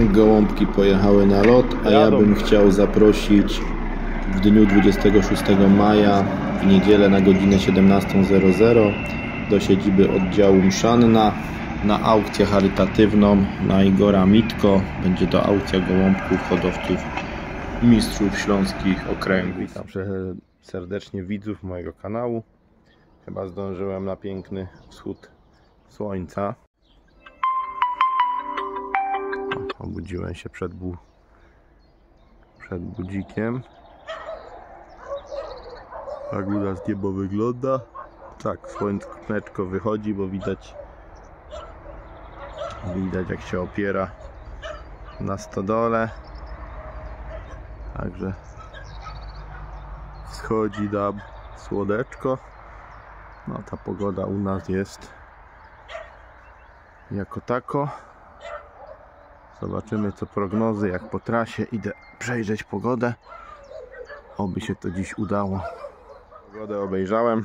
Gołąbki pojechały na lot, a ja bym chciał zaprosić w dniu 26 maja w niedzielę na godzinę 17:00 do siedziby oddziału Mszanna na aukcję charytatywną na Igora Mitko. Będzie to aukcja gołąbków hodowców mistrzów śląskich okręgów. Witam serdecznie widzów mojego kanału. Chyba zdążyłem na piękny wschód słońca. Obudziłem się przed budzikiem. Tak u nas niebo wygląda. Tak, słoneczko wychodzi, bo widać jak się opiera na stodole. Także wschodzi nam słoneczko. No, ta pogoda u nas jest jako tako. Zobaczymy co prognozy, jak po trasie. Idę przejrzeć pogodę. Oby się to dziś udało. Pogodę obejrzałem.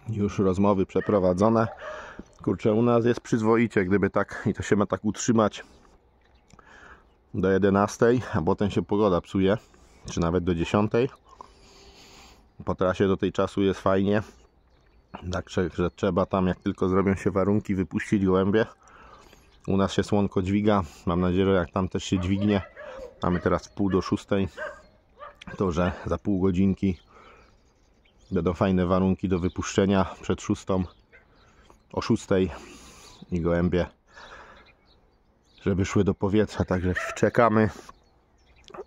Już rozmowy przeprowadzone. Kurczę, u nas jest przyzwoicie, gdyby tak i to się ma tak utrzymać do 11, a potem się pogoda psuje, czy nawet do 10. Po trasie do tej czasu jest fajnie. Także że trzeba tam, jak tylko zrobią się warunki, wypuścić gołębie. U nas się słonko dźwiga. Mam nadzieję, że jak tam też się dźwignie. Mamy teraz 5:45. To, że za pół godzinki będą fajne warunki do wypuszczenia przed 6. O 6 i gołębie, żeby szły do powietrza. Także czekamy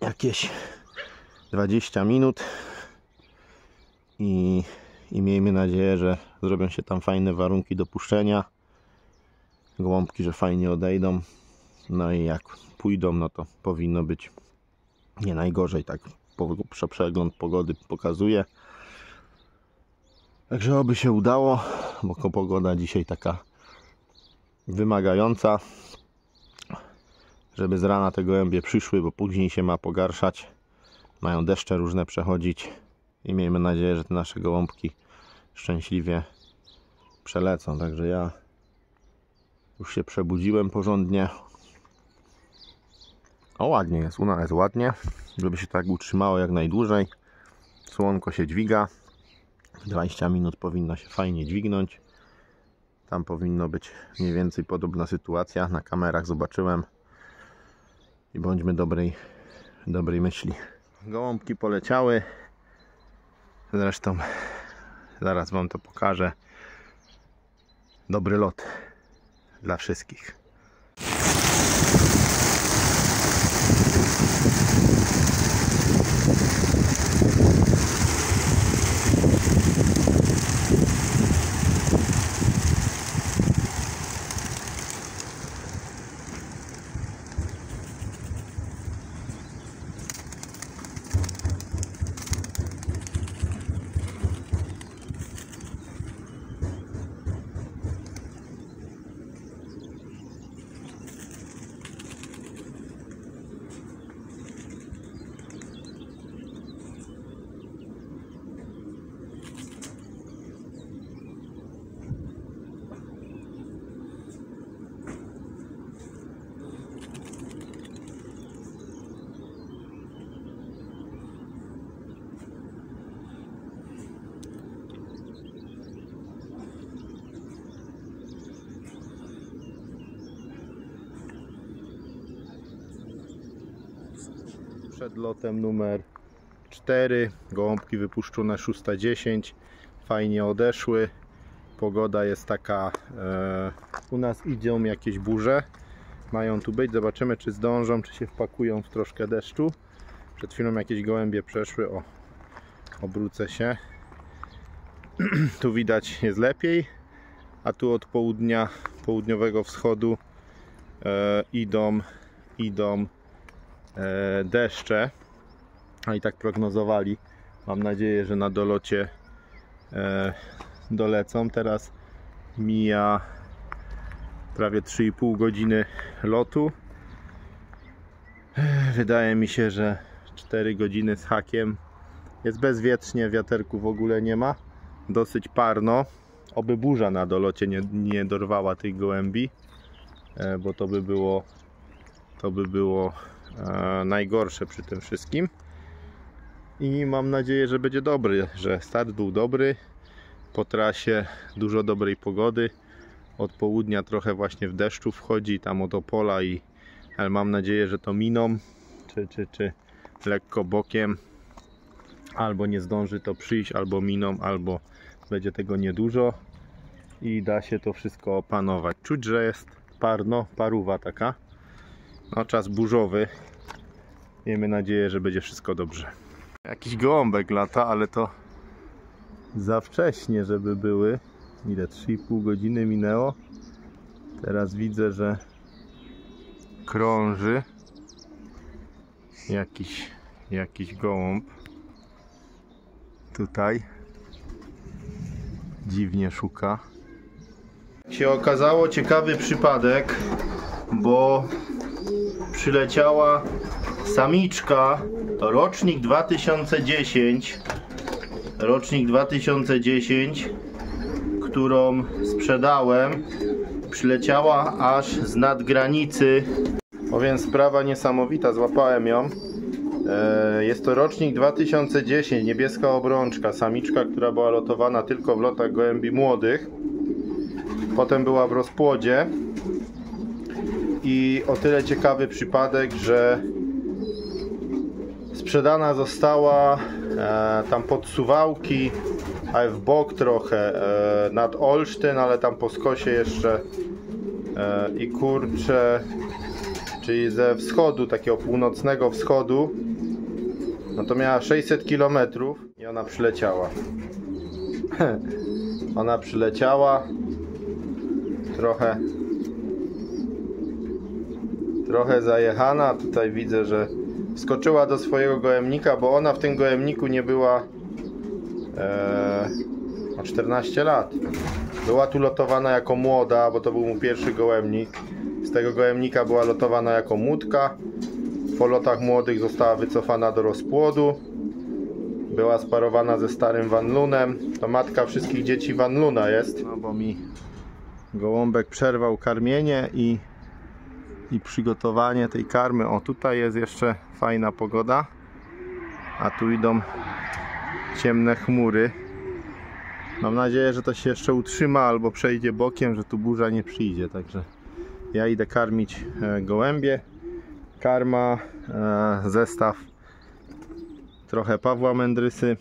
jakieś 20 minut i miejmy nadzieję, że zrobią się tam fajne warunki do puszczenia. Gołąbki, że fajnie odejdą. No i jak pójdą, no to powinno być nie najgorzej. Tak przegląd pogody pokazuje. Także oby się udało, bo pogoda dzisiaj taka wymagająca, żeby z rana te gołębie przyszły, bo później się ma pogarszać. Mają deszcze różne przechodzić i miejmy nadzieję, że te nasze gołąbki szczęśliwie przelecą. Także ja już się przebudziłem porządnie. O, ładnie jest, u nas jest ładnie, żeby się tak utrzymało jak najdłużej. Słonko się dźwiga. 20 minut powinno się fajnie dźwignąć. Tam powinno być mniej więcej podobna sytuacja. Na kamerach zobaczyłem. I bądźmy dobrej myśli. Gołąbki poleciały. Zresztą zaraz wam to pokażę. Dobry lot dla wszystkich. Przed lotem numer 4 gołąbki wypuszczone 6:10, fajnie odeszły. Pogoda jest taka, u nas idą jakieś burze, mają tu być, zobaczymy czy zdążą, czy się wpakują w troszkę deszczu. Przed chwilą jakieś gołębie przeszły, o, obrócę się. Tu widać jest lepiej, a tu od południa, południowego wschodu idą deszcze, a i tak prognozowali. Mam nadzieję, że na dolocie dolecą. Teraz mija prawie 3,5 godziny lotu. Wydaje mi się, że 4 godziny z hakiem. Jest bezwietrznie, wiaterku w ogóle nie ma. Dosyć parno. Oby burza na dolocie nie dorwała tych gołębi. bo to by było najgorsze przy tym wszystkim. I mam nadzieję, że będzie dobry, że start był dobry. Po trasie dużo dobrej pogody. Od południa trochę właśnie w deszczu wchodzi tam od Opola, ale mam nadzieję, że to miną, czy lekko bokiem. Albo nie zdąży to przyjść, albo miną, albo będzie tego niedużo i da się to wszystko opanować. Czuć, że jest parno, paruwa taka. No, czas burzowy. Miejmy nadzieję, że będzie wszystko dobrze. Jakiś gołąbek lata, ale to za wcześnie, żeby były. Ile? 3,5 godziny minęło. Teraz widzę, że krąży jakiś gołąb. Tutaj dziwnie szuka. Się okazało ciekawy przypadek, bo przyleciała samiczka, to rocznik 2010, którą sprzedałem. Przyleciała aż z nadgranicy. Powiem, sprawa niesamowita, złapałem ją. Jest to rocznik 2010, niebieska obrączka, samiczka, która była lotowana tylko w lotach gołębi młodych. Potem była w rozpłodzie i o tyle ciekawy przypadek, że sprzedana została tam pod Suwałki, a w bok trochę nad Olsztyn, ale tam po skosie jeszcze i kurczę, czyli ze wschodu, takiego północnego wschodu. No to miała 600 km i ona przyleciała. Ona przyleciała trochę zajechana. Tutaj widzę, że wskoczyła do swojego gołębnika, bo ona w tym gołębniku nie była o 14 lat. Była tu lotowana jako młoda, bo to był mu pierwszy gołębnik. Z tego gołębnika była lotowana jako młódka. Po lotach młodych została wycofana do rozpłodu. Była sparowana ze starym Van Lunem. To matka wszystkich dzieci Van Luna jest. No bo mi gołąbek przerwał karmienie i przygotowanie tej karmy. O, tutaj jest jeszcze fajna pogoda, a tu idą ciemne chmury. Mam nadzieję, że to się jeszcze utrzyma albo przejdzie bokiem, że tu burza nie przyjdzie. Także ja idę karmić gołębie. Karma, zestaw, trochę Pawła Mędrysy.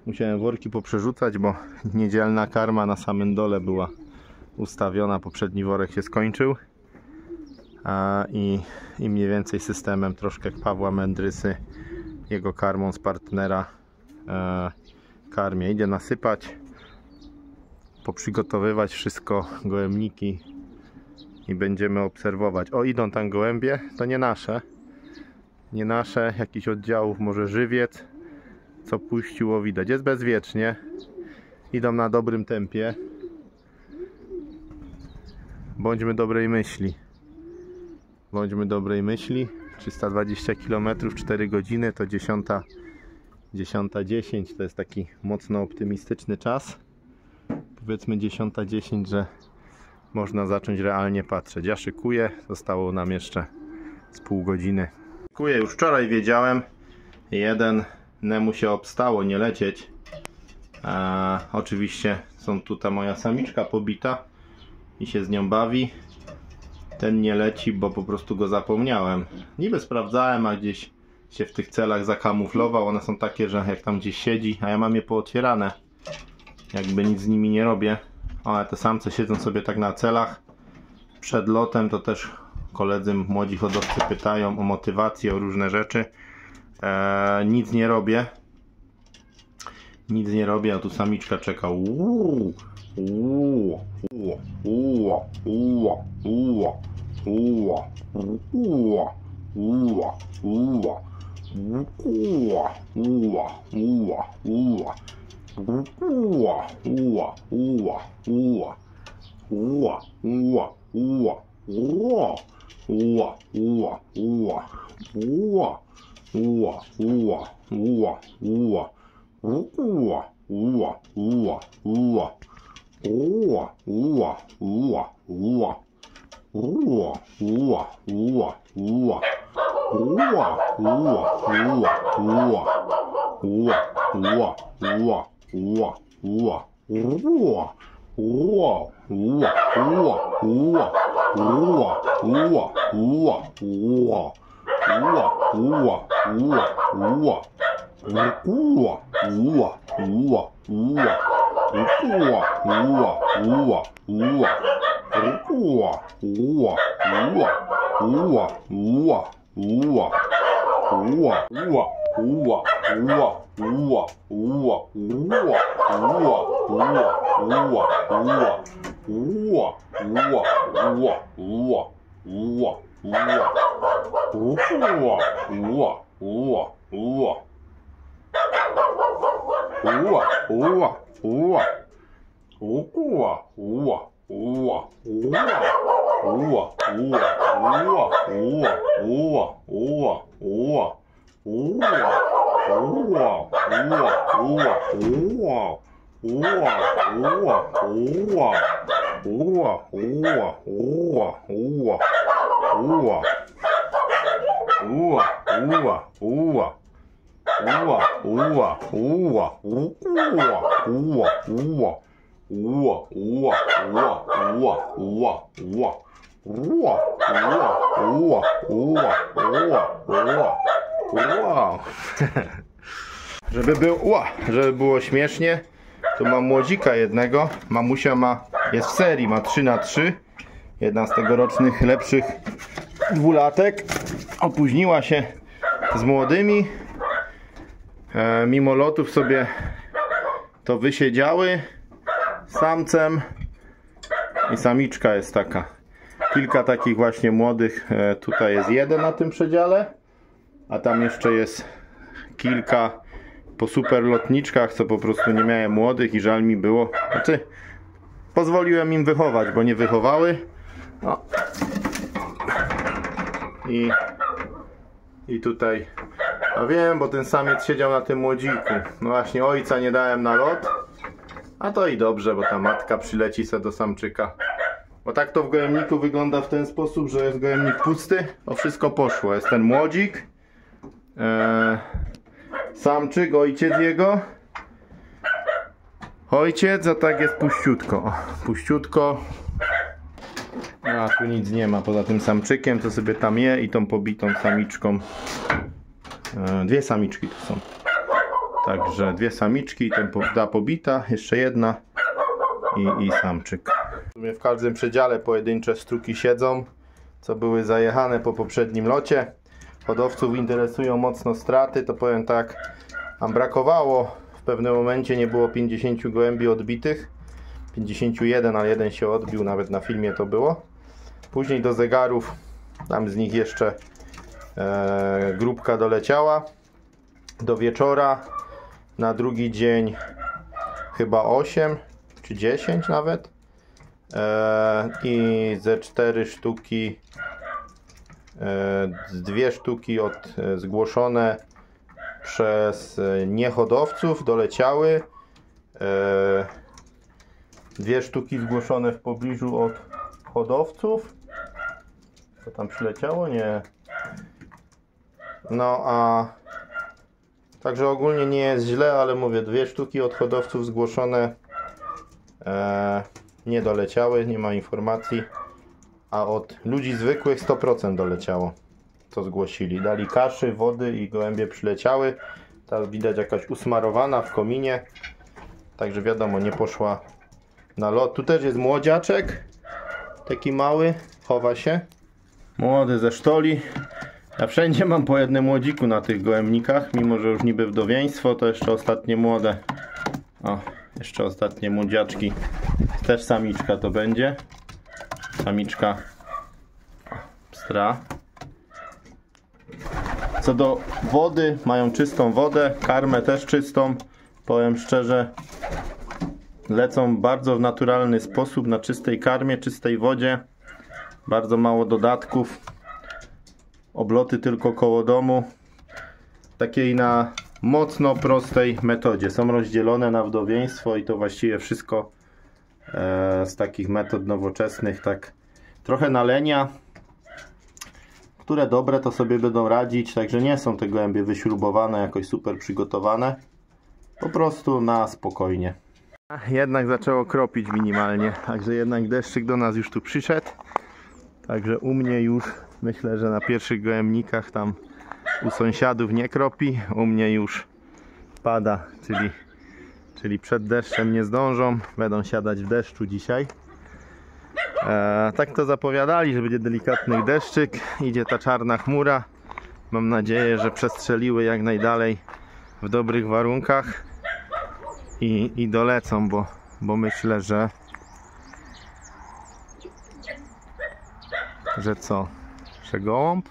Musiałem worki poprzerzucać, bo niedzielna karma na samym dole była ustawiona. Poprzedni worek się skończył. I mniej więcej systemem troszkę Pawła Mędrysy, jego karmą z partnera karmię. Idzie nasypać, poprzygotowywać wszystko, gołębniki i będziemy obserwować. O, idą tam gołębie, to nie nasze, jakiś oddziałów, może żywiec, co puściło, widać, jest bezwiecznie, idą na dobrym tempie. Bądźmy dobrej myśli. 320 km, 4 godziny to 10:10, to jest taki mocno optymistyczny czas. Powiedzmy 10:10, że można zacząć realnie patrzeć. Ja szykuję, zostało nam jeszcze z pół godziny. Szykuję, już wczoraj wiedziałem, jednemu się obstało nie lecieć. Oczywiście są tutaj moja samiczka pobita i się z nią bawi. Ten nie leci, bo po prostu go zapomniałem. Niby sprawdzałem, a gdzieś się w tych celach zakamuflował. One są takie, że jak tam gdzieś siedzi, a ja mam je pootwierane, jakby nic z nimi nie robię. Ale te samce siedzą sobie tak na celach. Przed lotem to też koledzy młodzi hodowcy pytają o motywację, o różne rzeczy. Nic nie robię. A tu samiczka czeka. Żeby było śmiesznie, to mam młodzika jednego. Mamusia jest w serii, ma 3×3. Jedna z tegorocznych lepszych dwulatek. Opóźniła się z młodymi. Mimo lotów sobie to wysiedziały. Samcem i samiczka jest taka. Kilka takich właśnie młodych. Tutaj jest jeden na tym przedziale, a tam jeszcze jest kilka po super lotniczkach, co po prostu nie miałem młodych i żal mi było. Znaczy, pozwoliłem im wychować, bo nie wychowały. No. I tutaj, a wiem, bo ten samiec siedział na tym młodziku. No właśnie, ojca nie dałem na lot. A to i dobrze, bo ta matka przyleci se do samczyka. Bo tak to w gołębniku wygląda w ten sposób, że jest gołębnik pusty. O, wszystko poszło. Jest ten młodzik. Samczyk, ojciec jego. Ojciec, a tak jest puściutko. O, puściutko. A tu nic nie ma poza tym samczykiem, co sobie tam je i tą pobitą samiczką. Dwie samiczki tu są. Także dwie samiczki, ta pobita, jeszcze jedna i samczyk. W sumie w każdym przedziale pojedyncze struki siedzą, co były zajechane po poprzednim locie. Hodowców interesują mocno straty, to powiem tak, nam brakowało, w pewnym momencie nie było 50 gołębi odbitych, 51, ale jeden się odbił, nawet na filmie to było. Później do zegarów, tam z nich jeszcze grupka doleciała, do wieczora, na drugi dzień chyba 8 czy 10 nawet, i ze 4 sztuki, dwie sztuki zgłoszone przez niehodowców doleciały, dwie sztuki zgłoszone w pobliżu od hodowców. Co tam przyleciało? Nie. No a także ogólnie nie jest źle, ale mówię, dwie sztuki od hodowców zgłoszone nie doleciały, nie ma informacji. A od ludzi zwykłych 100% doleciało, co zgłosili. Dali kaszy, wody i gołębie przyleciały. Ta widać jakaś usmarowana w kominie. Także wiadomo, nie poszła na lot. Tu też jest młodziaczek. Taki mały, chowa się. Młody ze sztoli. Ja wszędzie mam po jednym młodziku na tych gołębnikach. Mimo że już niby wdowieństwo, to jeszcze ostatnie młode. O, jeszcze ostatnie młodziaczki. Też samiczka to będzie. Samiczka pstra. Co do wody, mają czystą wodę, karmę też czystą. Powiem szczerze, lecą bardzo w naturalny sposób na czystej karmie, czystej wodzie. Bardzo mało dodatków. Obloty tylko koło domu. Takiej na mocno prostej metodzie. Są rozdzielone na wdowieństwo i to właściwie wszystko z takich metod nowoczesnych. Tak trochę nalenia. Które dobre, to sobie będą radzić, także nie są te gołębie wyśrubowane, jakoś super przygotowane. Po prostu na spokojnie. Jednak zaczęło kropić minimalnie, także jednak deszczyk do nas już tu przyszedł. Także u mnie już myślę, że na pierwszych gołębnikach tam u sąsiadów nie kropi, u mnie już pada, czyli przed deszczem nie zdążą, będą siadać w deszczu dzisiaj. Tak to zapowiadali, że będzie delikatny deszczyk, idzie ta czarna chmura. Mam nadzieję, że przestrzeliły jak najdalej w dobrych warunkach i dolecą, bo myślę, że co? Że gołąb?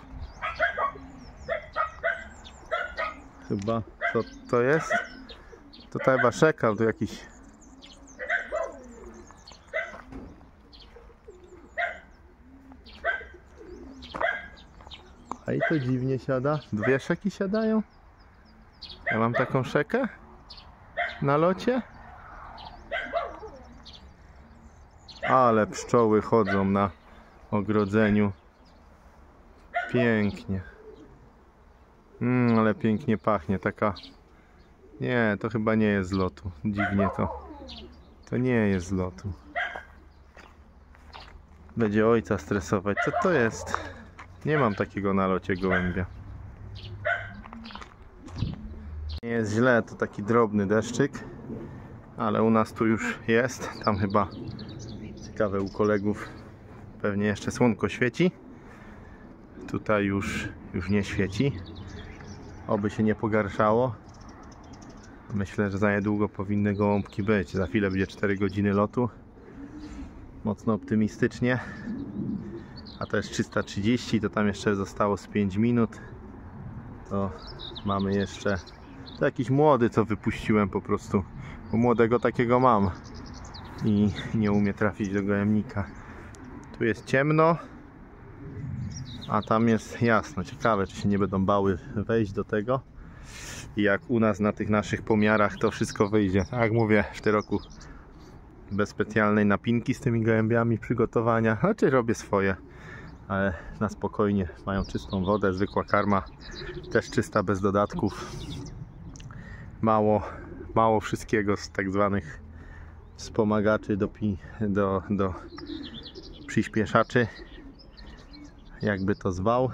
Chyba, co to jest? To chyba szekał, to jakiś... A i to dziwnie siada. Dwie szeki siadają? Ja mam taką szekę na locie. Ale pszczoły chodzą na ogrodzeniu. Pięknie. Ale pięknie pachnie. Taka... Nie, to chyba nie jest z lotu. Dziwnie to. To nie jest z lotu. Będzie ojca stresować. Co to jest? Nie mam takiego na locie gołębia. Nie jest źle, to taki drobny deszczyk. Ale u nas tu już jest. Tam chyba, ciekawe, u kolegów pewnie jeszcze słonko świeci. Tutaj już nie świeci. Oby się nie pogarszało. Myślę, że za niedługo powinny gołąbki być. Za chwilę będzie 4 godziny lotu. Mocno optymistycznie. A to jest 330, to tam jeszcze zostało z 5 minut. To mamy jeszcze... To jakiś młody, co wypuściłem po prostu. Bo młodego takiego mam. I nie umie trafić do gołębnika. Tu jest ciemno. A tam jest jasno. Ciekawe, czy się nie będą bały wejść do tego. I jak u nas na tych naszych pomiarach to wszystko wyjdzie. Tak jak mówię, w tym roku bez specjalnej napinki z tymi gołębiami przygotowania. Znaczy robię swoje. Ale na spokojnie, mają czystą wodę, zwykła karma, też czysta, bez dodatków. Mało wszystkiego z tak zwanych wspomagaczy do przyspieszaczy, jakby to zwał.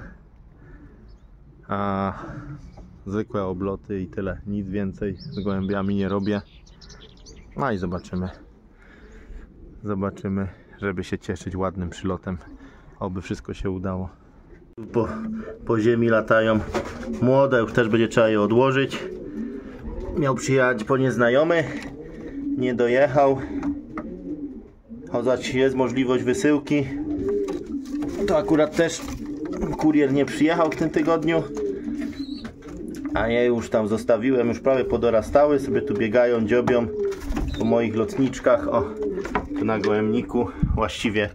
A zwykłe obloty i tyle, nic więcej z gołębiami nie robię. No i zobaczymy, żeby się cieszyć ładnym przylotem. Oby wszystko się udało. Po ziemi latają młode, już też będzie trzeba je odłożyć. Miał przyjechać po nieznajomy, nie dojechał. Choć jest możliwość wysyłki. To akurat też kurier nie przyjechał w tym tygodniu. A ja już tam zostawiłem, już prawie podorastały, sobie tu biegają, dziobią po moich lotniczkach. O, tu na gołębniku właściwie.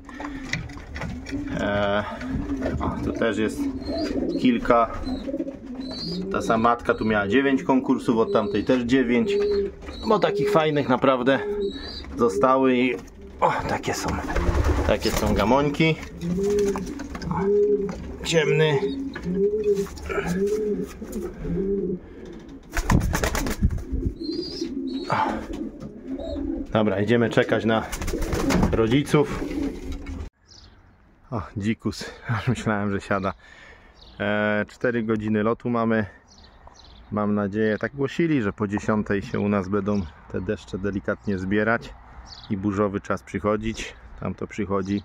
Tu też jest kilka. Ta samatka tu miała 9 konkursów, od tamtej też 9. Bo takich fajnych naprawdę zostały i o, takie są gamońki. Ciemny. Dobra, idziemy czekać na rodziców. O, dzikus. Myślałem, że siada. 4 godziny lotu mamy. Mam nadzieję, tak głosili, że po 10 się u nas będą te deszcze delikatnie zbierać i burzowy czas przychodzić. Tam to przychodzi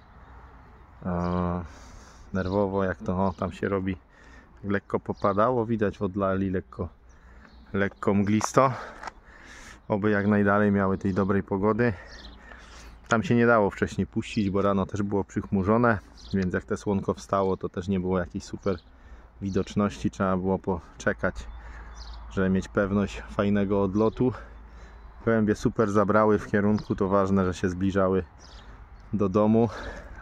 nerwowo, jak to tam się robi. Lekko popadało, widać w oddali lekko mglisto. Oby jak najdalej miały tej dobrej pogody. Tam się nie dało wcześniej puścić, bo rano też było przychmurzone, więc jak te słonko wstało, to też nie było jakiejś super widoczności. Trzeba było poczekać, żeby mieć pewność fajnego odlotu. Gołębie super zabrały w kierunku, to ważne, że się zbliżały do domu,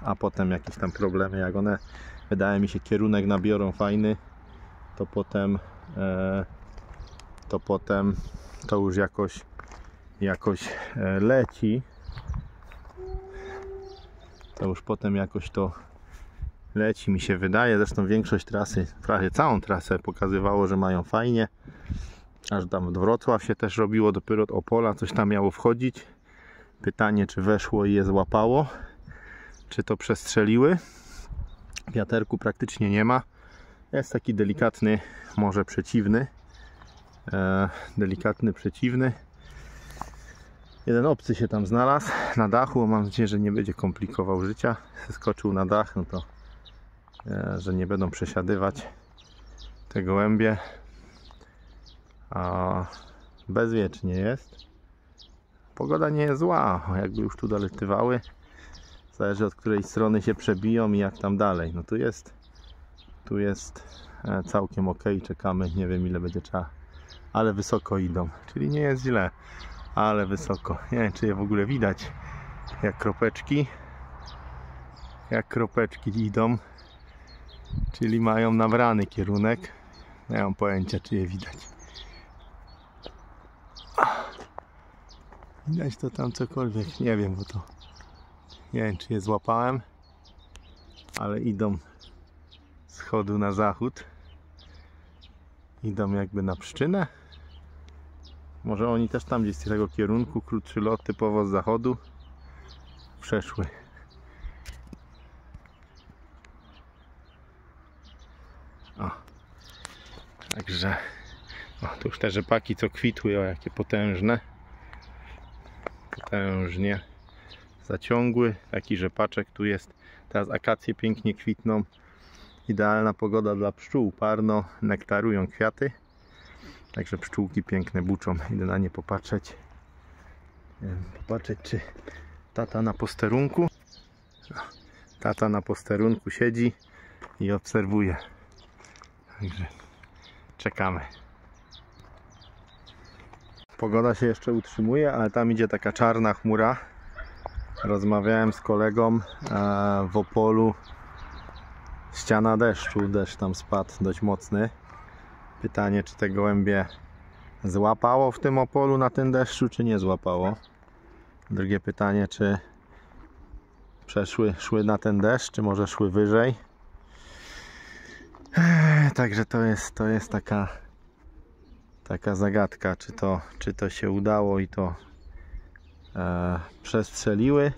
a potem jakieś tam problemy, jak one, wydaje mi się, kierunek nabiorą fajny, to potem to już jakoś leci. To już potem jakoś to leci, mi się wydaje. Zresztą większość trasy, prawie całą trasę pokazywało, że mają fajnie. Aż tam do Wrocław się też robiło, dopiero od Opola coś tam miało wchodzić. Pytanie, czy weszło i je złapało, czy to przestrzeliły. Wiaterku praktycznie nie ma. Jest taki delikatny, może przeciwny. Delikatny przeciwny. Jeden obcy się tam znalazł na dachu. Mam nadzieję, że nie będzie komplikował życia. Skoczył na dach, no to że nie będą przesiadywać te gołębie. A bezwiecznie jest. Pogoda nie jest zła, jakby już tu doletywały. Zależy, od której strony się przebiją i jak tam dalej. No tu jest całkiem ok, czekamy, nie wiem ile będzie trzeba, ale wysoko idą, czyli nie jest źle, ale wysoko. Nie wiem, czy je w ogóle widać, jak kropeczki idą, czyli mają nabrany kierunek. Nie mam pojęcia, czy je widać. Widać to tam cokolwiek, nie wiem, bo to nie wiem, czy je złapałem, ale idą z wschodu na zachód. Idą jakby na Pszczynę. Może oni też tam gdzieś z tego kierunku, krótszy lot typowo z zachodu przeszły. O. Także tu już te rzepaki co kwitły, o jakie potężne. Potężnie zaciągły. Taki rzepaczek tu jest. Teraz akacje pięknie kwitną. Idealna pogoda dla pszczół. Parno nektarują kwiaty. Także pszczółki piękne buczą. Idę na nie popatrzeć. Popatrzeć, czy tata na posterunku. Tata na posterunku siedzi i obserwuje. Także czekamy. Pogoda się jeszcze utrzymuje, ale tam idzie taka czarna chmura. Rozmawiałem z kolegą w Opolu. Ściana deszczu, deszcz tam spadł dość mocny. Pytanie, czy te gołębie złapało w tym Opolu na tym deszczu, czy nie złapało. Drugie pytanie, czy szły na ten deszcz, czy może szły wyżej. Także to jest taka zagadka, czy to się udało i to przestrzeliły,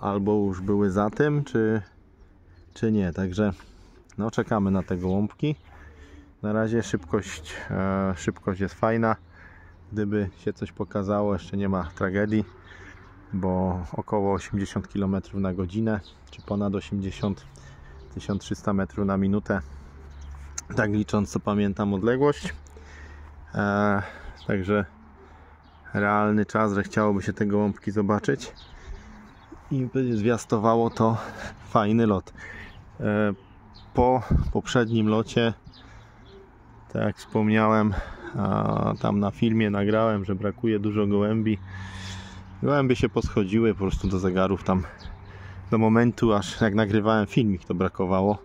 albo już były za tym, czy nie. Także no, czekamy na te gołąbki. Na razie szybkość jest fajna. Gdyby się coś pokazało, jeszcze nie ma tragedii, bo około 80 km na godzinę, czy ponad 80, 1300 metrów na minutę, tak licząc, co pamiętam, odległość. Także realny czas, że chciałoby się te gołąbki zobaczyć i by zwiastowało to fajny lot. Po poprzednim locie, tak jak wspomniałem, tam na filmie nagrałem, że brakuje dużo gołębi. Gołębie się poschodziły po prostu do zegarów tam do momentu, aż jak nagrywałem filmik, to brakowało.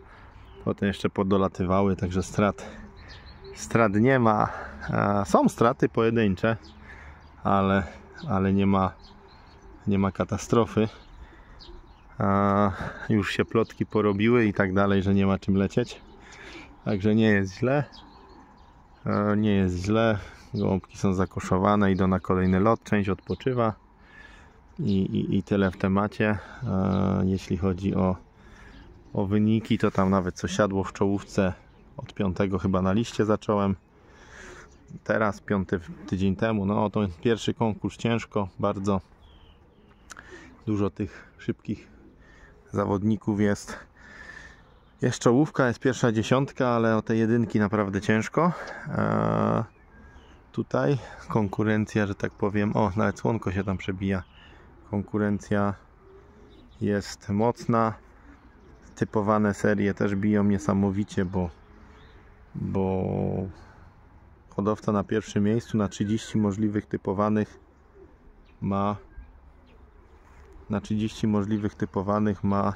Potem jeszcze podolatywały, także strat nie ma. Są straty pojedyncze, ale nie ma katastrofy. Już się plotki porobiły i tak dalej, że nie ma czym lecieć. Także nie jest źle. Nie jest źle. Gołąbki są zakoszowane, idą na kolejny lot. Część odpoczywa. I tyle w temacie. Jeśli chodzi o wyniki, to tam nawet co siadło w czołówce od 5 chyba na liście zacząłem. Teraz 5 tydzień temu. No to pierwszy konkurs, ciężko bardzo. Dużo tych szybkich zawodników jest. Jest czołówka, jest pierwsza dziesiątka, ale o te jedynki naprawdę ciężko. Tutaj konkurencja, że tak powiem, nawet słonko się tam przebija. Konkurencja jest mocna. Typowane serie też biją niesamowicie, bo hodowca na pierwszym miejscu na 30 możliwych typowanych ma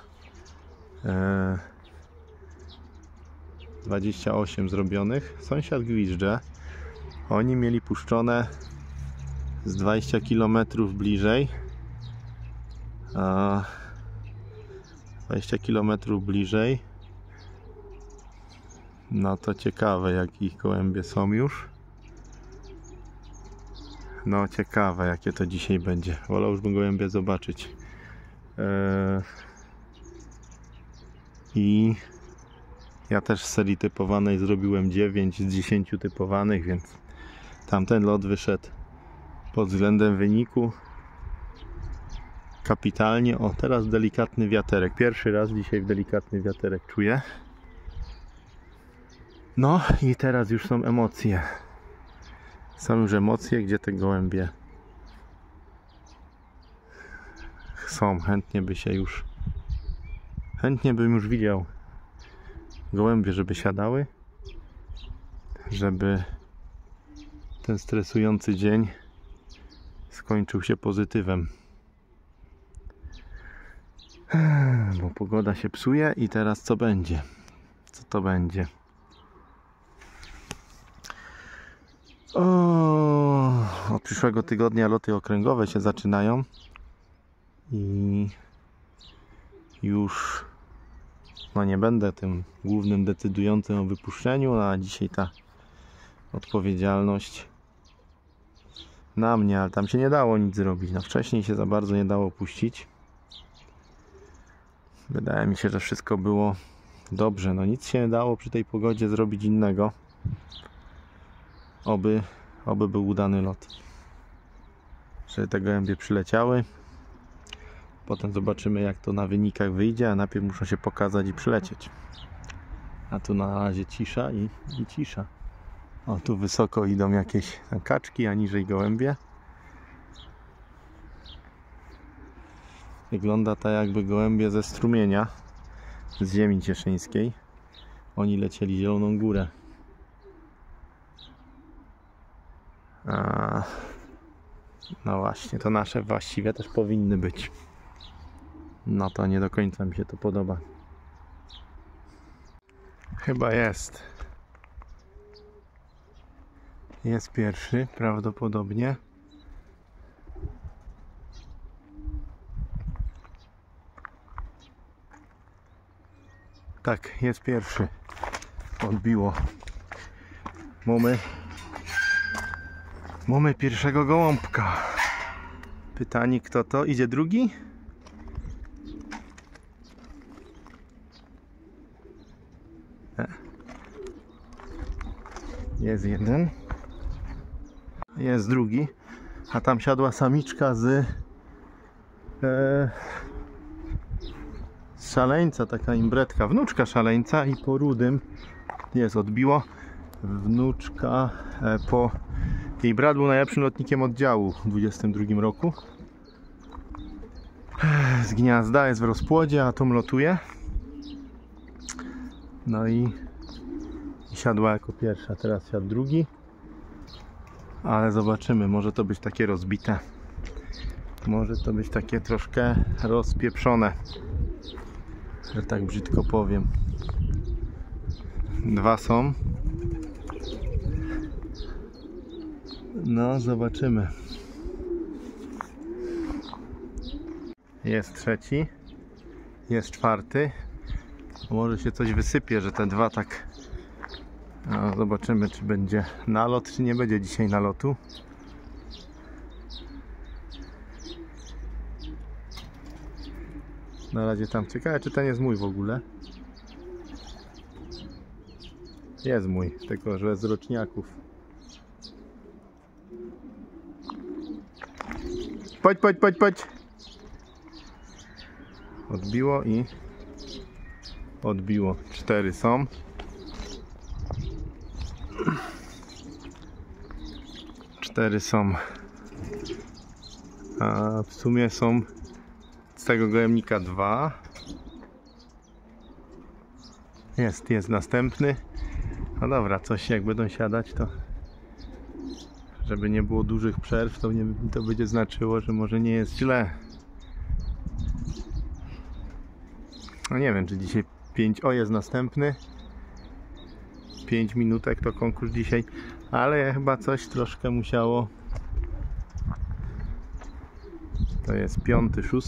28 zrobionych. Sąsiad gwizdże. Oni mieli puszczone z 20 km bliżej. 20 km bliżej. No to ciekawe, jakie gołębie są już. No ciekawe, jakie to dzisiaj będzie. Wolałbym gołębie zobaczyć. I ja też z serii typowanej zrobiłem 9 z 10 typowanych, więc tamten lot wyszedł pod względem wyniku kapitalnie. O, teraz delikatny wiaterek. Pierwszy raz dzisiaj delikatny wiaterek czuję. No i teraz już są emocje. Są już emocje, gdzie te gołębie są. Chętnie bym już widział gołębie, żeby siadały, żeby ten stresujący dzień skończył się pozytywem. Bo pogoda się psuje i teraz co będzie? Co to będzie? Od przyszłego tygodnia loty okręgowe się zaczynają i już nie będę tym głównym decydującym o wypuszczeniu, a dzisiaj ta odpowiedzialność na mnie, ale tam się nie dało nic zrobić. No wcześniej się za bardzo nie dało puścić. Wydaje mi się, że wszystko było dobrze. No nic się nie dało przy tej pogodzie zrobić innego. Oby był udany lot. Że te gołębie przyleciały. Potem zobaczymy, jak to na wynikach wyjdzie, a najpierw muszą się pokazać i przylecieć. A tu na razie cisza i cisza. O, tu wysoko idą jakieś kaczki, a niżej gołębie. Wygląda to jakby gołębie ze strumienia z ziemi cieszyńskiej. Oni lecieli Zieloną Górę. No właśnie, to nasze właściwie też powinny być. No to nie do końca mi się to podoba. Chyba jest. Jest pierwszy, prawdopodobnie. Tak, jest pierwszy. Odbiło. Mamy pierwszego gołąbka. Pytanie, kto to? Idzie drugi? Jest jeden. Jest drugi. A tam siadła samiczka z szaleńca, taka imbretka. Wnuczka szaleńca i po rudym jest, odbiło. Wnuczka po... Jej brat był najlepszym lotnikiem oddziału w 22 roku. Z gniazda jest w rozpłodzie, a tą lotuje. No i siadła jako pierwsza, teraz siadł drugi. Ale zobaczymy, może to być takie rozbite. Może to być takie troszkę rozpieprzone, że tak brzydko powiem. Dwa są. No, zobaczymy. Jest trzeci. Jest czwarty. Może się coś wysypie, że te dwa tak... No, zobaczymy, czy będzie nalot, czy nie będzie dzisiaj nalotu. Na razie tam ciekawe, czy ten jest mój w ogóle. Jest mój, tylko że z roczniaków. Podź. Odbiło i odbiło. 4 są. A w sumie są z tego gołębnika 2. Jest następny. No dobra, coś jak będą siadać, to żeby nie było dużych przerw, to będzie znaczyło, że może nie jest źle. No nie wiem, czy dzisiaj 5... O, jest następny. 5 minutek to konkurs dzisiaj, ale chyba coś troszkę musiało. To jest 5., 6.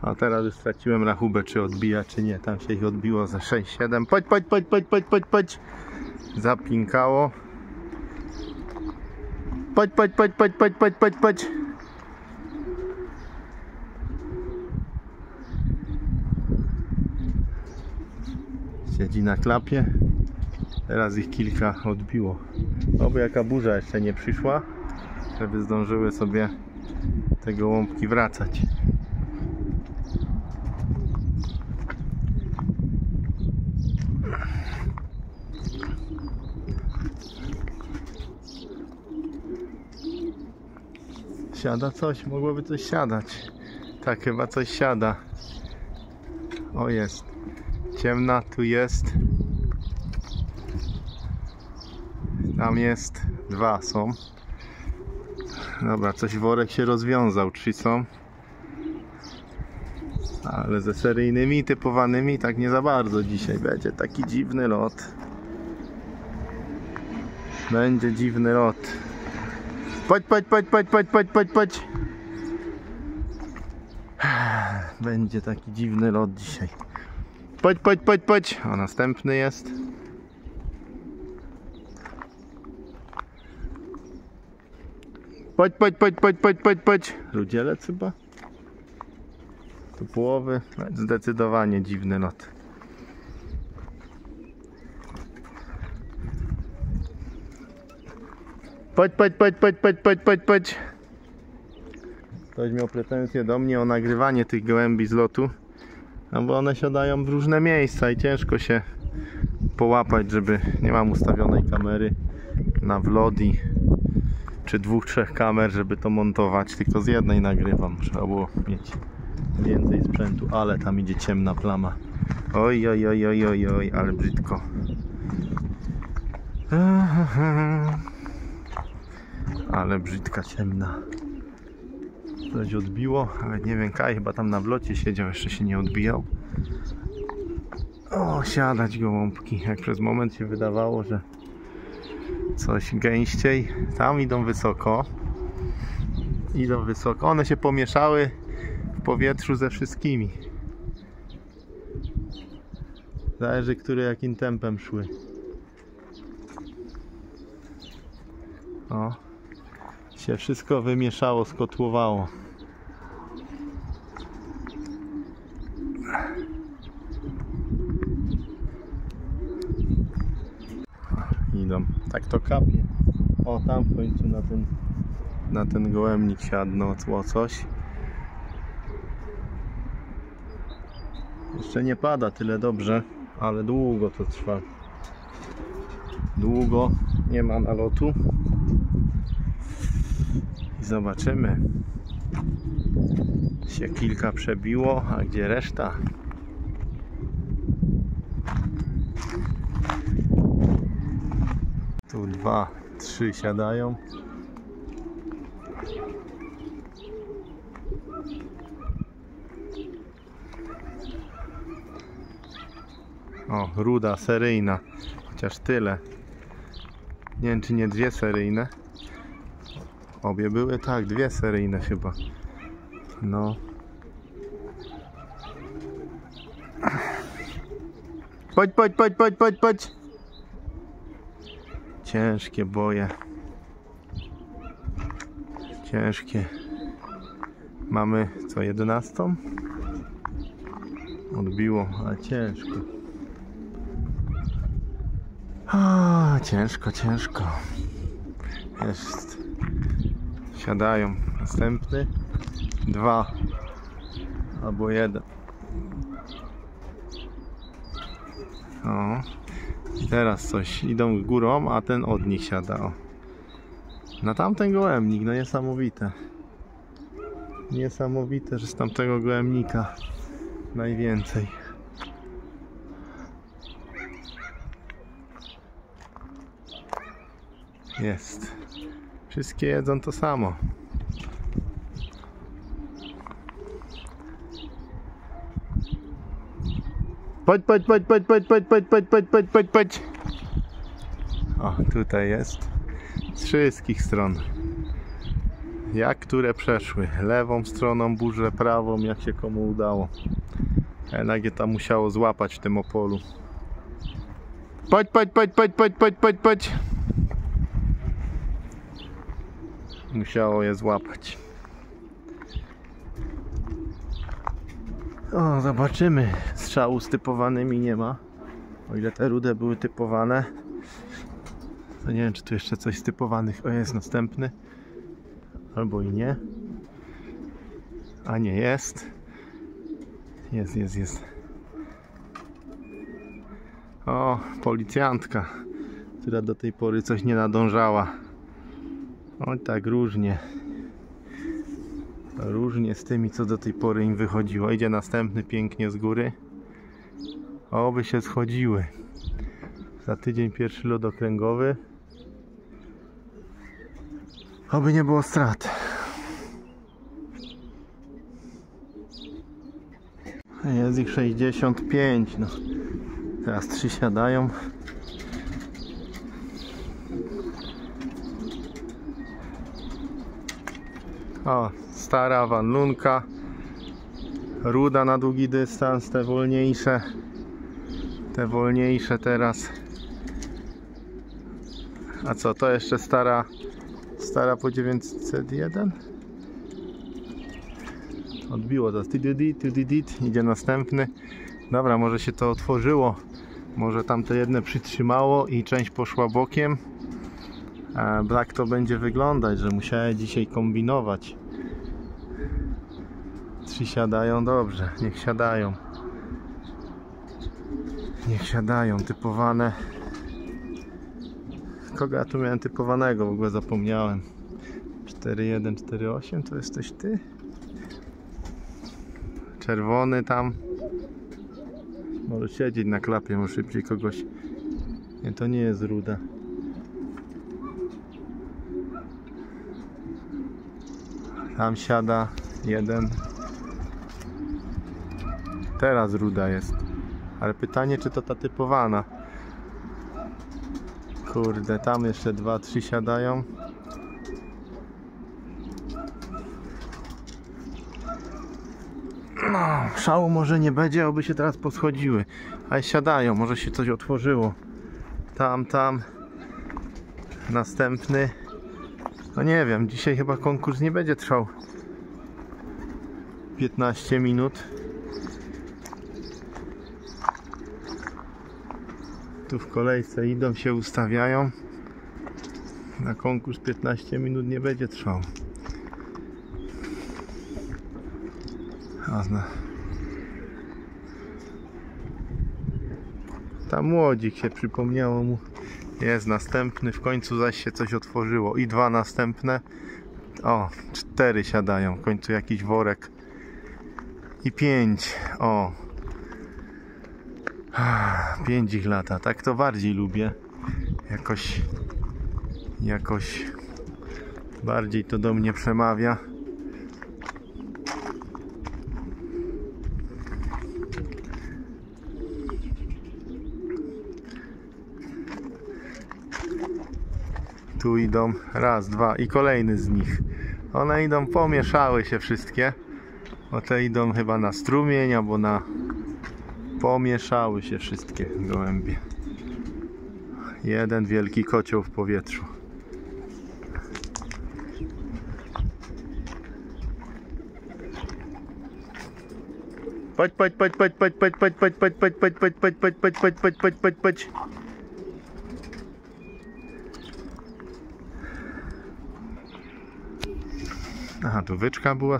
A teraz już straciłem rachubę, czy odbija, czy nie. Tam się ich odbiło za 6-7. Podź. Zapinkało. Podź. Siedzi na klapie. Teraz ich kilka odbiło. Oby jaka burza jeszcze nie przyszła, żeby zdążyły sobie te gołąbki wracać. Siada coś? Mogłoby coś siadać. Tak, chyba coś siada. O, jest. Ciemna, tu jest. Tam jest. 2 są. Dobra, coś worek się rozwiązał. 3 są. Ale ze seryjnymi, typowanymi tak nie za bardzo dzisiaj. Będzie taki dziwny lot. Będzie dziwny lot. Podź. Będzie taki dziwny lot dzisiaj. Podź. O, następny jest. Podź. Rudzielec chyba? Tu połowy. Zdecydowanie dziwny lot. Podź. Ktoś miał pretensje do mnie o nagrywanie tych gołębi z lotu, no bo one siadają w różne miejsca i ciężko się połapać, żeby nie mam ustawionej kamery na vlodi czy 2-3 kamer, żeby to montować, tylko z jednej nagrywam. Trzeba było mieć więcej sprzętu, ale tam idzie ciemna plama. Oj, ale brzydko. Ale brzydka, ciemna. Coś odbiło, ale nie wiem, Kaj chyba tam na wlocie siedział, jeszcze się nie odbijał. O, siadać gołąbki. Jak przez moment się wydawało, że coś gęściej. Tam idą wysoko. One się pomieszały w powietrzu ze wszystkimi. Zależy, które jakim tempem szły. O, się wszystko wymieszało, skotłowało. Idą. Tak to kapie. O, tam w końcu na ten gołębnik siadło coś. Jeszcze nie pada tyle dobrze, ale długo to trwa. Długo nie ma nalotu. I zobaczymy. Się kilka przebiło, a gdzie reszta? Tu 2, 3 siadają. O, ruda seryjna. Chociaż tyle. Nie wiem, czy nie 2 seryjne. Obie były, tak, 2 seryjne chyba. No. Podź. Ciężkie boje. Ciężkie. Mamy co, 11? Odbiło, ale ciężko. O, ciężko. Jest. Siadają. Następny. 2 albo 1. O. I teraz coś. Idą górą, a ten od nich siada. O. Na tamten gołębnik. No niesamowite. Niesamowite, że z tamtego gołębnika najwięcej. Jest. Wszystkie jedzą to samo. Podź. O, tutaj jest. Z wszystkich stron. Jak które przeszły? Lewą stroną burzę, prawą, jak się komu udało. Jednak tam musiało złapać w tym Opolu. Podź. Musiało je złapać. O, zobaczymy. Strzału z typowanymi nie ma. O ile te rude były typowane. To nie wiem, czy tu jeszcze coś z typowanych. O, jest następny. Albo i nie. A nie jest. Jest. O, policjantka, która do tej pory coś nie nadążała. Oj, tak różnie. Różnie z tymi, co do tej pory im wychodziło. Idzie następny pięknie z góry. Oby się schodziły. Za tydzień pierwszy lot okręgowy. Oby nie było strat. Jest ich 65. No. Teraz 3 siadają. O, stara wannunka. Ruda na długi dystans, te wolniejsze. Te wolniejsze teraz. A co, to jeszcze stara po 901? Odbiło to. Idzie następny. Dobra, może się to otworzyło. Może tamte jedne przytrzymało i część poszła bokiem. A tak to będzie wyglądać, że musiałem dzisiaj kombinować. 3 siadają, dobrze, niech siadają. Niech siadają, typowane. Kogo ja tu miałem typowanego? W ogóle zapomniałem. 4148 to jesteś ty? Czerwony tam. Może siedzieć na klapie, może szybciej kogoś. Nie, to nie jest ruda. Tam siada jeden. Teraz ruda jest. Ale pytanie, czy to ta typowana. Kurde, tam jeszcze 2-3 siadają. No, szału może nie będzie, oby się teraz poschodziły. Ale siadają, może się coś otworzyło. Tam. Następny. No nie wiem, dzisiaj chyba konkurs nie będzie trwał 15 minut. Tu w kolejce idą, się ustawiają. Na konkurs 15 minut nie będzie trwał. Tam młodzik się przypomniało mu. Jest następny, w końcu zaś się coś otworzyło. I 2 następne. O, 4 siadają, w końcu jakiś worek. I 5. O. 5 ich lata, tak to bardziej lubię. Jakoś bardziej to do mnie przemawia. Tu idą, raz, 2 i kolejny z nich. One idą, pomieszały się wszystkie. O, te idą chyba na strumień albo na... Pomieszały się wszystkie gołębie. Jeden wielki kocioł w powietrzu. Chodź. Aha, tu wyczka była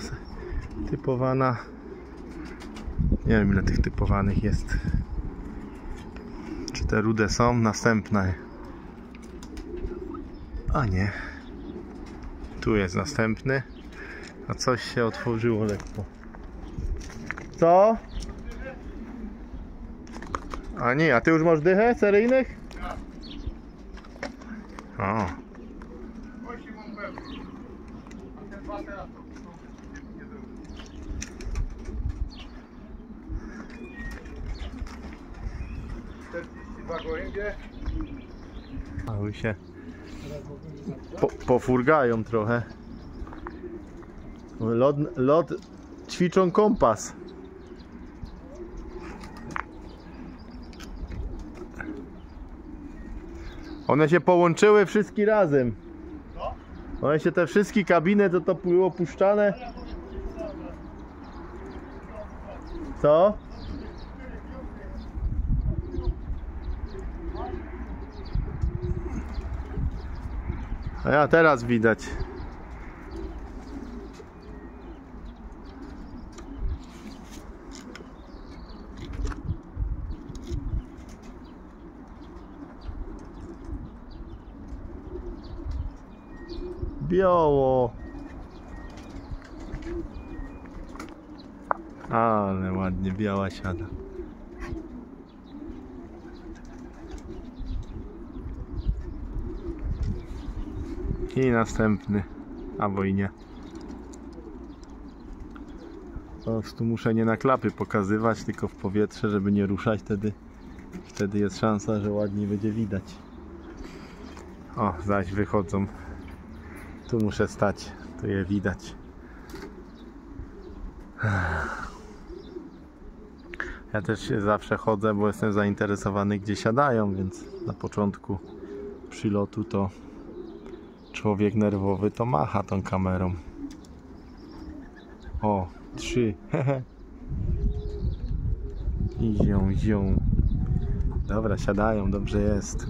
typowana. Nie wiem, ile tych typowanych jest. Czy te rude są? Następne. A nie. Tu jest następny. A coś się otworzyło lekko. Co? A nie, a ty już masz dychę seryjnych? O. Mały się pofurgają trochę. Lot ćwiczą kompas. One się połączyły wszystkie razem. One się te wszystkie kabiny to było puszczane. Co? A ja teraz widać. Biało. Ale ładnie biała siada. I następny, albo i nie. Po prostu muszę nie na klapy pokazywać, tylko w powietrze, żeby nie ruszać, wtedy jest szansa, że ładniej będzie widać. O, zaś wychodzą. Tu muszę stać, tu je widać. Ja też się zawsze chodzę, bo jestem zainteresowany, gdzie siadają, więc na początku przylotu to człowiek nerwowy to macha tą kamerą. O, 3. I zią. Dobra, siadają, dobrze jest.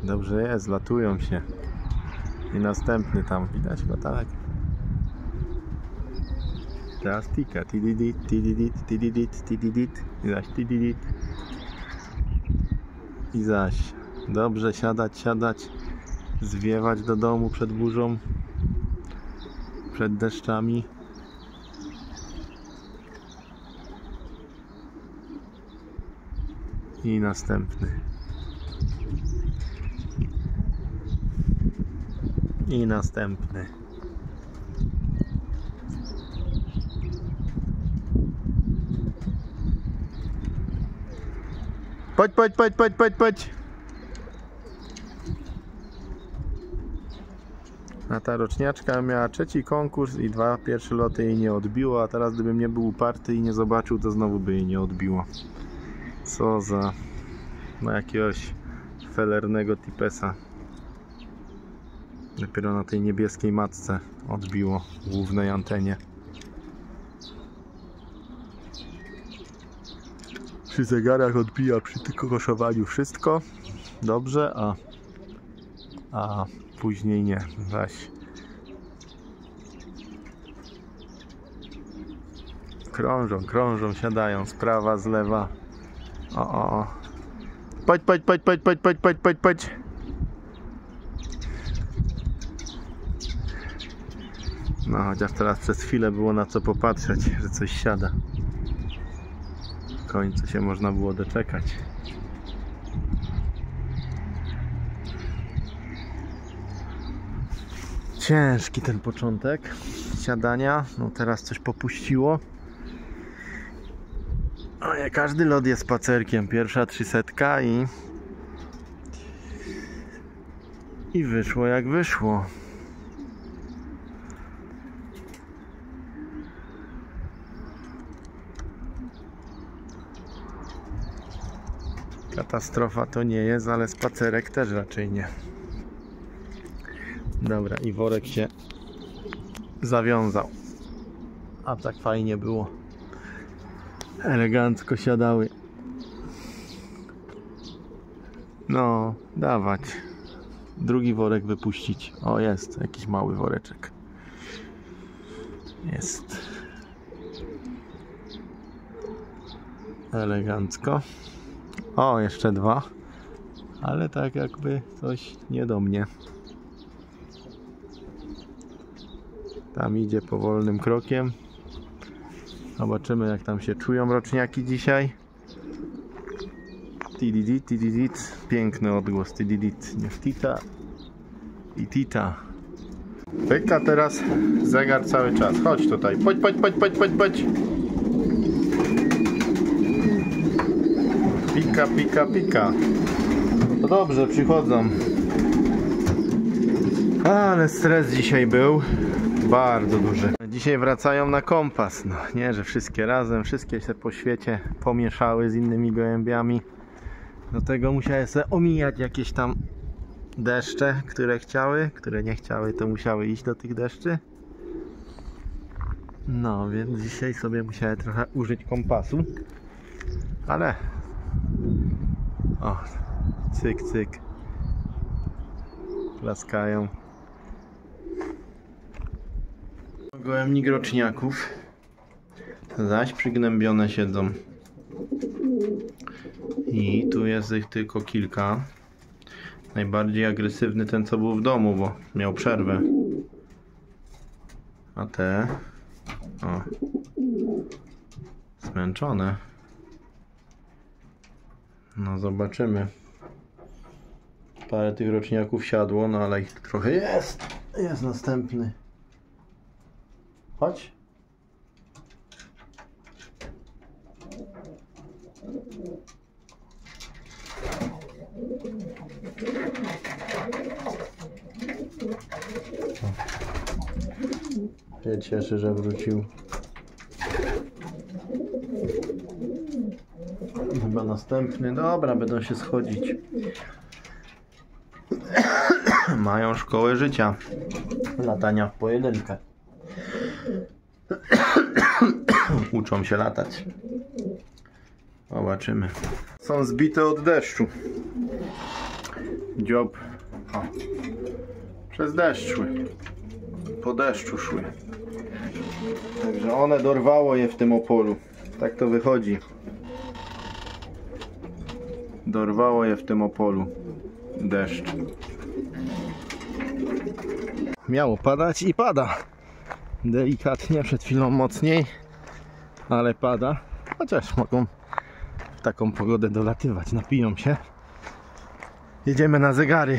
Dobrze jest, latują się. I następny tam, widać go, tak? Teraz tika, tididit, tididit, tididit, tididit. I zaś tididit. I zaś. Dobrze siadać, zwiewać do domu przed burzą, przed deszczami. I następny. I następny. Podź. A ta roczniaczka miała 3. konkurs i 2 pierwsze loty jej nie odbiło, a teraz gdybym nie był uparty i nie zobaczył, to znowu by jej nie odbiło. Co za jakiegoś felernego tipesa. Dopiero na tej niebieskiej matce odbiło w głównej antenie. Przy zegarach odbija przy tylko koszowaniu wszystko dobrze, a później nie. Zaś krążą, siadają z prawa, z lewa. O. Podź. No, chociaż teraz przez chwilę było na co popatrzeć, że coś siada. W końcu się można było doczekać. Ciężki ten początek siadania. No teraz coś popuściło. Ale każdy lot jest spacerkiem. Pierwsza 300 i wyszło jak wyszło. Katastrofa to nie jest, ale spacerek też raczej nie. Dobra, i worek się zawiązał. A tak fajnie było. Elegancko siadały. No, dawać. Drugi worek wypuścić. O, jest jakiś mały woreczek. Jest. Elegancko. O, jeszcze 2. Ale tak jakby coś nie do mnie. Tam idzie powolnym krokiem. Zobaczymy, jak tam się czują roczniaki dzisiaj. Tididit. Piękny odgłos. Tididit. Nie wtita i tita. Pyka teraz zegar cały czas. Chodź tutaj. Podź. Pika. No dobrze, przychodzą. Ale stres dzisiaj był bardzo duży. Dzisiaj wracają na kompas. No nie, że wszystkie razem, wszystkie się po świecie pomieszały z innymi gołębiami. Do tego musiałem sobie omijać jakieś tam deszcze, które chciały, które nie chciały, to musiały iść do tych deszczy. No więc dzisiaj sobie musiałem trochę użyć kompasu. Ale o, cyk cyk, klaskają. Gołębnik roczniaków zaś przygnębione siedzą i tu jest ich tylko kilka. Najbardziej agresywny ten, co był w domu, bo miał przerwę, a te o, zmęczone. No zobaczymy. Parę tych roczniaków siadło, no ale ich trochę jest. Jest następny. Chodź. Się cieszę, że wrócił. Chyba następny. Dobra, będą się schodzić. Mają szkołę życia. Latania w pojedynkę. Uczą się latać. Zobaczymy. Są zbite od deszczu. Dziob. O. Przez deszcz szły. Po deszczu szły. Także one dorwało je w tym opolu. Tak to wychodzi. Dorwało je w tym opolu. Deszcz. Miało padać i pada. Delikatnie, przed chwilą mocniej, ale pada. Chociaż mogą w taką pogodę dolatywać. Napiją się. Jedziemy na zegary.